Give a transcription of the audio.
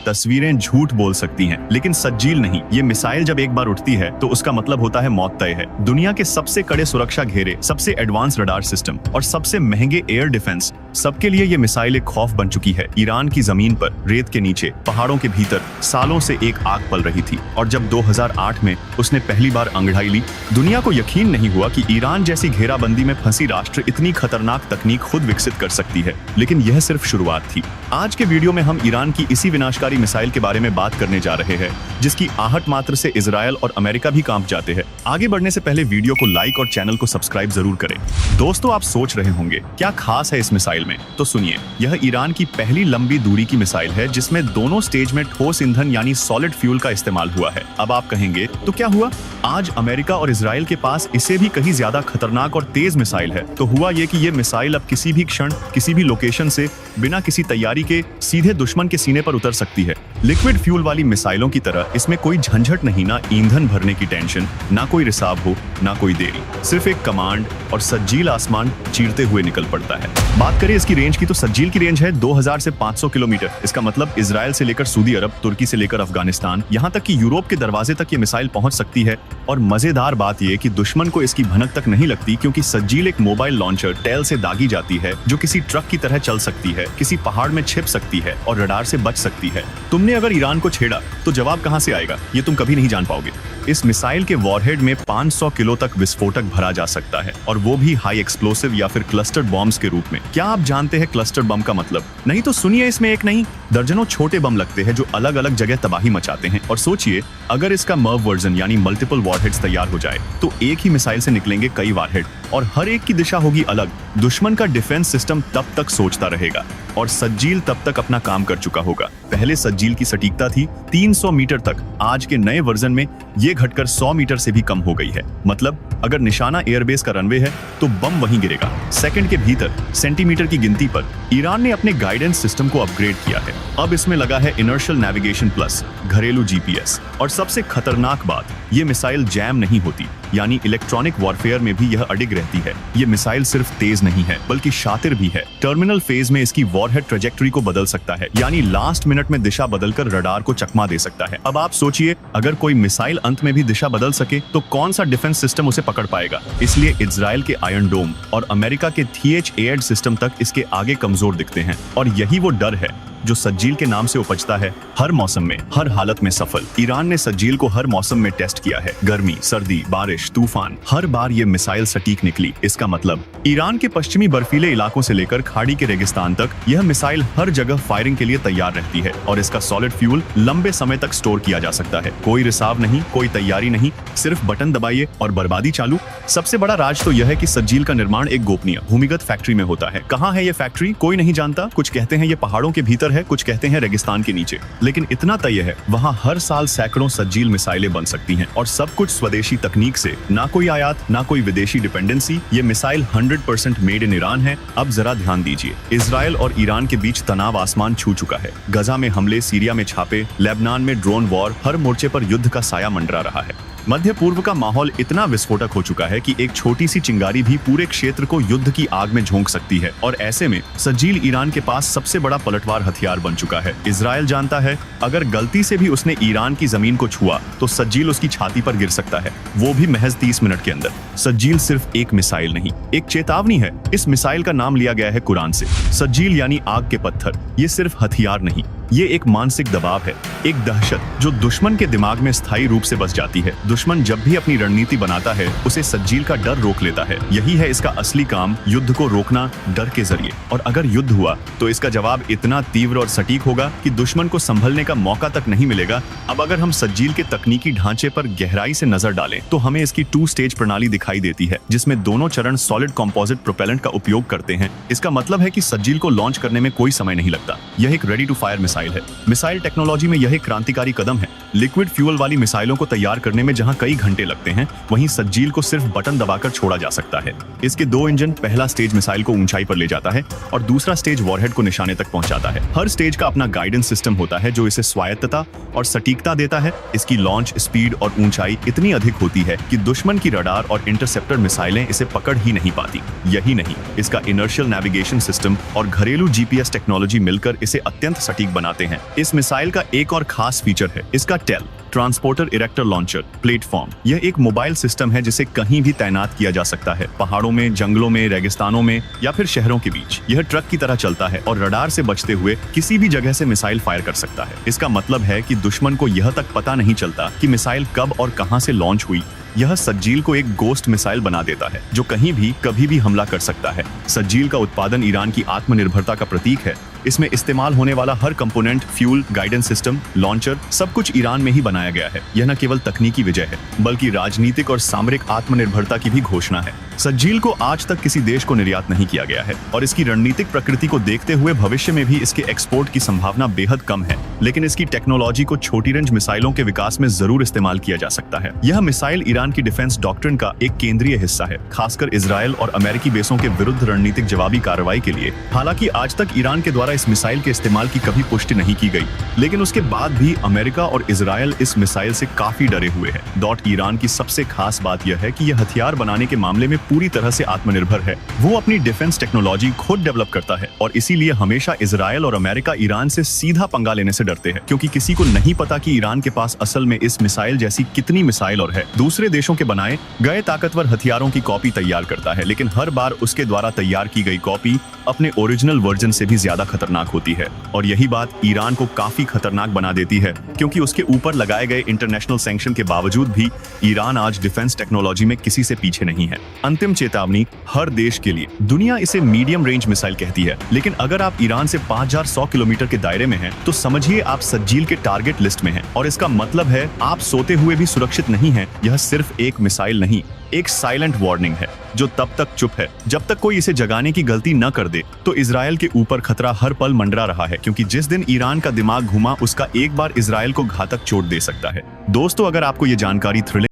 तस्वीरें झूठ बोल सकती हैं, लेकिन सज्जील नहीं। ये मिसाइल जब एक बार उठती है तो उसका मतलब होता है मौत तय है। दुनिया के सबसे कड़े सुरक्षा घेरे, सबसे एडवांस रडार सिस्टम और सबसे महंगे एयर डिफेंस, सबके लिए ये मिसाइल एक खौफ बन चुकी है। ईरान की जमीन पर, रेत के नीचे, पहाड़ों के भीतर सालों से एक आग पल रही थी, और जब 2008 में उसने पहली बार अंगड़ाई ली, दुनिया को यकीन नहीं हुआ कि ईरान जैसी घेराबंदी में फंसी राष्ट्र इतनी खतरनाक तकनीक खुद विकसित कर सकती है। लेकिन यह सिर्फ शुरुआत थी। आज के वीडियो में हम ईरान की इसी विनाशकारी मिसाइल के बारे में बात करने जा रहे हैं, जिसकी आहट मात्र से इजराइल और अमेरिका भी कांप जाते हैं। आगे बढ़ने से पहले वीडियो को लाइक और चैनल को सब्सक्राइब जरूर करें। दोस्तों, आप सोच रहे होंगे क्या खास है इस मिसाइल में, तो सुनिए। यह ईरान की पहली लंबी दूरी की मिसाइल है जिसमें दोनों स्टेज में ठोस ईंधन यानी सॉलिड फ्यूल का इस्तेमाल हुआ है। अब आप कहेंगे तो क्या हुआ? आज अमेरिका और इजराइल के पास इससे भी कहीं ज्यादा खतरनाक और तेज मिसाइल है। तो हुआ ये कि ये मिसाइल अब किसी भी क्षण, किसी भी लोकेशन से, बिना किसी तैयारी के सीधे दुश्मन के सीने पर उतर सकती है। लिक्विड फ्यूल वाली मिसाइलों की तरह इसमें कोई झंझट नहीं, ना ईंधन भरने की टेंशन, ना कोई रिसाव हो, ना कोई देरी। सिर्फ एक कमांड और सज्जील आसमान चीरते हुए निकल पड़ता है। बात करें इसकी रेंज की, तो सज्जील की रेंज है 2000 से 500 किलोमीटर। इसका मतलब इजराइल से लेकर सऊदी अरब, तुर्की से लेकर अफगानिस्तान, यहाँ तक कि यूरोप के दरवाजे तक ये मिसाइल पहुंच सकती है। और मजेदार बात यह कि दुश्मन को इसकी भनक तक नहीं लगती, क्योंकि सज्जील एक मोबाइल लॉन्चर टेल से दागी जाती है, जो किसी ट्रक की तरह चल सकती है, किसी पहाड़ में छिप सकती है और रडार से बच सकती है। तुमने अगर ईरान को छेड़ा तो जवाब कहां से आएगा, ये तुम कभी नहीं जान पाओगे। इस मिसाइल के वॉरहेड में 500 किलो तक विस्फोटक भरा जा सकता है, और वो भी हाई एक्सप्लोसिव या फिर क्लस्टर बॉम्ब्स के रूप में। क्या आप जानते हैं क्लस्टर बम का मतलब? नहीं तो सुनिए, इसमें एक नहीं दर्जनों छोटे बम लगते हैं जो अलग अलग जगह तबाही मचाते हैं। और सोचिए, अगर इसका मर्व वर्जन यानी मल्टीपल वॉरहेड्स तैयार हो जाए तो एक ही मिसाइल से निकलेंगे कई वॉरहेड, और हर एक की दिशा होगी अलग। दुश्मन का डिफेंस सिस्टम तब तक सोचता रहेगा और सज्जील तब तक अपना काम कर चुका होगा। पहले सज्जील की सटीकता थी 300 मीटर तक, आज के नए वर्जन में ये घटकर 100 मीटर से भी कम हो गई है। मतलब अगर निशाना एयरबेस का रनवे है तो बम वहीं गिरेगा। सेकंड के भीतर सेंटीमीटर की गिनती पर ईरान ने अपने गाइडेंस सिस्टम को अपग्रेड किया है। अब इसमें लगा है इनर्शियल नेविगेशन प्लस घरेलू जीपीएस। और सबसे खतरनाक बात, ये मिसाइल जैम नहीं होती, यानी इलेक्ट्रॉनिक वॉरफेयर में भी यह अडिग रहती है। ये मिसाइल सिर्फ तेज नहीं है, बल्कि शातिर भी है। टर्मिनल फेज में इसकी वॉरहेड ट्रेजेक्टरी को बदल सकता है, यानी लास्ट मिनट में दिशा बदलकर रडार को चकमा दे सकता है। अब आप सोचिए, अगर कोई मिसाइल अंत में भी दिशा बदल सके तो कौन सा डिफेंस सिस्टम उसे पकड़ पाएगा? इसलिए इजराइल के आयरन डोम और अमेरिका के THAAD सिस्टम तक इसके आगे कमजोर दिखते हैं। और यही वो डर है जो सज्जील के नाम से उपजता है। हर मौसम में, हर हालत में सफल। ईरान ने सज्जील को हर मौसम में टेस्ट किया है। गर्मी, सर्दी, बारिश, तूफान, हर बार ये मिसाइल सटीक निकली। इसका मतलब ईरान के पश्चिमी बर्फीले इलाकों से लेकर खाड़ी के रेगिस्तान तक यह मिसाइल हर जगह फायरिंग के लिए तैयार रहती है। और इसका सॉलिड फ्यूल लंबे समय तक स्टोर किया जा सकता है। कोई रिसाव नहीं, कोई तैयारी नहीं, सिर्फ बटन दबाइए और बर्बादी चालू। सबसे बड़ा राज तो यह है कि सज्जील का निर्माण एक गोपनीय भूमिगत फैक्ट्री में होता है। कहाँ है ये फैक्ट्री? कोई नहीं जानता। कुछ कहते हैं ये पहाड़ों के भीतर है, कुछ कहते हैं रेगिस्तान के नीचे। लेकिन इतना तय है, वहाँ हर साल सैकड़ों सज्जील मिसाइलें बन सकती हैं, और सब कुछ स्वदेशी तकनीक से। ना कोई आयात, ना कोई विदेशी डिपेंडेंसी। ये मिसाइल 100% मेड इन ईरान है। अब जरा ध्यान दीजिए, इजराइल और ईरान के बीच तनाव आसमान छू चुका है। गजा में हमले, सीरिया में छापे, लेबनान में ड्रोन वॉर, हर मोर्चे पर युद्ध का साया मंडरा रहा है। मध्य पूर्व का माहौल इतना विस्फोटक हो चुका है कि एक छोटी सी चिंगारी भी पूरे क्षेत्र को युद्ध की आग में झोंक सकती है। और ऐसे में सज्जील ईरान के पास सबसे बड़ा पलटवार हथियार बन चुका है। इजराइल जानता है, अगर गलती से भी उसने ईरान की जमीन को छुआ तो सज्जील उसकी छाती पर गिर सकता है, वो भी महज 30 मिनट के अंदर। सज्जील सिर्फ एक मिसाइल नहीं, एक चेतावनी है। इस मिसाइल का नाम लिया गया है कुरान से। सज्जील यानी आग के पत्थर। ये सिर्फ हथियार नहीं, ये एक मानसिक दबाव है, एक दहशत जो दुश्मन के दिमाग में स्थायी रूप से बस जाती है। दुश्मन जब भी अपनी रणनीति बनाता है, उसे सज्जील का डर रोक लेता है। यही है इसका असली काम, युद्ध को रोकना डर के जरिए। और अगर युद्ध हुआ तो इसका जवाब इतना तीव्र और सटीक होगा कि दुश्मन को संभलने का मौका तक नहीं मिलेगा। अब अगर हम सज्जील के तकनीकी ढांचे पर गहराई से नजर डालें तो हमें इसकी 2 स्टेज प्रणाली दिखाई देती है, जिसमें दोनों चरण सॉलिड कंपोजिट प्रोपेलेंट का उपयोग करते हैं। इसका मतलब है कि सज्जील को लॉन्च करने में कोई समय नहीं लगता। यह एक रेडी टू फायर मिसाइल है। मिसाइल टेक्नोलॉजी में यह एक क्रांतिकारी कदम है। लिक्विड फ्यूल वाली मिसाइलों को तैयार करने में जहां कई घंटे लगते हैं, वहीं सज्जील को सिर्फ बटन दबाकर छोड़ा जा सकता है। इसके 2 इंजन, पहला स्टेज मिसाइल को ऊंचाई पर ले जाता है और दूसरा स्टेज वॉरहेड को निशाने तक पहुंचाता है। हर स्टेज का अपना गाइडेंस सिस्टम होता है जो इसे स्वायत्तता और सटीकता देता है। इसकी लॉन्च स्पीड और ऊंचाई इतनी अधिक होती है कि दुश्मन की रडार और इंटरसेप्टर मिसाइलें इसे पकड़ ही नहीं पाती। यही नहीं, इसका इनर्शियल नेविगेशन सिस्टम और घरेलू जीपीएस टेक्नोलॉजी मिलकर इसे अत्यंत सटीक बना बनाते हैं। इस मिसाइल का एक और खास फीचर है इसका tail transporter erector launcher platform. यह एक मोबाइल सिस्टम है जिसे कहीं भी तैनात किया जा सकता है, पहाड़ों में, जंगलों में, रेगिस्तानों में या फिर शहरों के बीच। यह ट्रक की तरह चलता है और रडार से बचते हुए किसी भी जगह से मिसाइल फायर कर सकता है। इसका मतलब है कि दुश्मन को यह तक पता नहीं चलता कि मिसाइल कब और कहां से लॉन्च हुई। यह सज्जील को एक गोस्ट मिसाइल बना देता है जो कहीं भी कभी भी हमला कर सकता है। सज्जील का उत्पादन ईरान की आत्मनिर्भरता का प्रतीक है। इसमें इस्तेमाल होने वाला हर component, fuel, guidance system, launcher सब कुछ ईरान में ही बनाया गया है। यह न केवल तकनीकी विजय है बल्कि राजनीतिक और सामरिक आत्मनिर्भरता की भी घोषणा है। सज्जील को आज तक किसी देश को निर्यात नहीं किया गया है और इसकी रणनीतिक प्रकृति को देखते हुए भविष्य में भी इसके एक्सपोर्ट की संभावना बेहद कम है, लेकिन इसकी टेक्नोलॉजी को छोटी रेंज मिसाइलों के विकास में जरूर इस्तेमाल किया जा सकता है। यह मिसाइल ईरान की डिफेंस डॉक्ट्रिन का एक केंद्रीय हिस्सा है, खासकर इजराइल और अमेरिकी बेसों के विरुद्ध रणनीतिक जवाबी कार्रवाई के लिए। हालांकि आज तक ईरान के द्वारा इस मिसाइल के इस्तेमाल की कभी पुष्टि नहीं की गई, लेकिन उसके बाद भी अमेरिका और इजराइल इस मिसाइल से काफी डरे हुए हैं। ईरान की सबसे खास बात यह है कि यह हथियार बनाने के मामले में पूरी तरह से आत्मनिर्भर है। वो अपनी डिफेंस टेक्नोलॉजी खुद डेवलप करता है और इसीलिए हमेशा इजराइल और अमेरिका ईरान से सीधा पंगा लेने से डरते हैं, क्योंकि किसी को नहीं पता कि ईरान के पास असल में इस मिसाइल जैसी कितनी मिसाइल और है। दूसरे देशों के बनाए गए ताकतवर हथियारों की कॉपी तैयार करता है, लेकिन हर बार उसके द्वारा तैयार की गई कॉपी अपने ओरिजिनल वर्जन से भी ज्यादा खतरनाक होती है। और यही बात ईरान को काफी खतरनाक बना देती है, क्योंकि उसके ऊपर लगाए गए इंटरनेशनल सैंक्शन के बावजूद भी ईरान आज डिफेंस टेक्नोलॉजी में किसी से पीछे नहीं है। अंतिम चेतावनी हर देश के लिए। दुनिया इसे मीडियम रेंज मिसाइल कहती है, लेकिन अगर आप ईरान से 5100 किलोमीटर के दायरे में हैं, तो समझिए आप सज्जील के टारगेट लिस्ट में हैं। और इसका मतलब है आप सोते हुए भी सुरक्षित नहीं हैं। यह सिर्फ एक मिसाइल नहीं, एक साइलेंट वार्निंग है जो तब तक चुप है जब तक कोई इसे जगाने की गलती न कर दे। तो इजराइल के ऊपर खतरा हर पल मंडरा रहा है, क्योंकि जिस दिन ईरान का दिमाग घुमा उसका एक बार इजराइल को घातक चोट दे सकता है। दोस्तों, अगर आपको ये जानकारी थ्रिलिंग